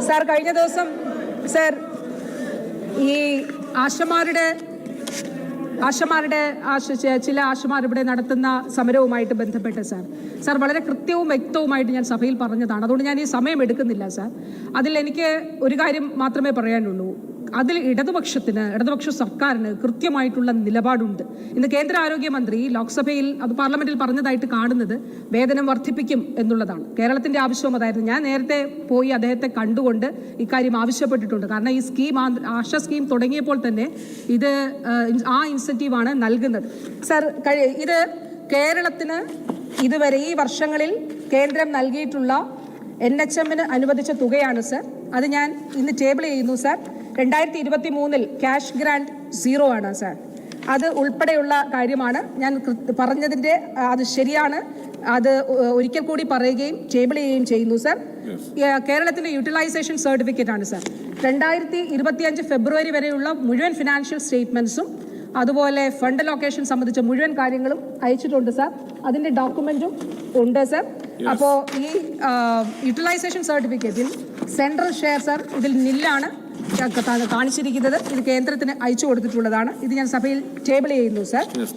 Sir കഴിഞ്ഞ ദിവസം sir ഈ ചില ആശമാർ ഇവിടെ നടത്തുന്ന സമരവുമായിട്ട് ബന്ധപ്പെട്ട് സാർ വളരെ കൃത്യവും വ്യക്തവുമായിട്ട് ഞാൻ സഭയിൽ പറഞ്ഞതാണ്. അതുകൊണ്ട് ഞാൻ ഈ സമയം എടുക്കുന്നില്ല സാർ. അതിൽ എനിക്ക് ഒരു കാര്യം മാത്രമേ പറയാനുള്ളൂ. അതിൽ ഇടതുപക്ഷ സർക്കാരിന് കൃത്യമായിട്ടുള്ള നിലപാടുണ്ട്. ഇന്ന് കേന്ദ്ര ആരോഗ്യമന്ത്രി ലോക്സഭയിൽ പാർലമെന്റിൽ പറഞ്ഞതായിട്ട് കാണുന്നത് വേതനം വർദ്ധിപ്പിക്കും എന്നുള്ളതാണ്. കേരളത്തിന്റെ ആവശ്യവും അതായിരുന്നു. ഞാൻ നേരത്തെ പോയി അദ്ദേഹത്തെ കണ്ടുകൊണ്ട് ഇക്കാര്യം ആവശ്യപ്പെട്ടിട്ടുണ്ട്. കാരണം ഈ സ്കീം ആശ സ്കീം തുടങ്ങിയപ്പോൾ തന്നെ ഇത് ആ ഇൻസെന്റീവാണ് നൽകുന്നത്. സർ, ഇത് കേരളത്തിന് ഇതുവരെ ഈ വർഷങ്ങളിൽ കേന്ദ്രം നൽകിയിട്ടുള്ള NHM-ന് അനുവദിച്ച തുകയാണ് സർ. അത് ഞാൻ ഇന്ന് ടേബിൾ ചെയ്യുന്നു സർ. 2023 ക്യാഷ് ഗ്രാന്റ് 0 ആണ് സാർ. അത് ഉൾപ്പെടെയുള്ള കാര്യമാണ് ഞാൻ പറഞ്ഞതിൻ്റെ. അത് ശരിയാണ്. അത് ഒരിക്കൽ കൂടി പറയുകയും ടേബിൾ ചെയ്യുകയും ചെയ്യുന്നു സാർ. കേരളത്തിൻ്റെ യൂട്ടിലൈസേഷൻ സർട്ടിഫിക്കറ്റ് ആണ് സാർ. 2025 ഫെബ്രുവരി വരെയുള്ള മുഴുവൻ ഫിനാൻഷ്യൽ സ്റ്റേറ്റ്മെന്റ്സും അതുപോലെ ഫണ്ട് ലൊക്കേഷൻ സംബന്ധിച്ച മുഴുവൻ കാര്യങ്ങളും അയച്ചിട്ടുണ്ട് സാർ. അതിൻ്റെ ഡോക്യുമെന്റും ഉണ്ട് സാർ. അപ്പോൾ ഈ യൂട്ടിലൈസേഷൻ സർട്ടിഫിക്കറ്റിൽ സെൻട്രൽ ഷെയർ സാർ ഇതിൽ നില്ലാണ് കാണിച്ചിരിക്കുന്നത്. ഇത് കേന്ദ്രത്തിന് അയച്ചു കൊടുത്തിട്ടുള്ളതാണ്. ഇത് ഞാൻ സഭയിൽ ടേബിൾ ചെയ്യുന്നു സാർ.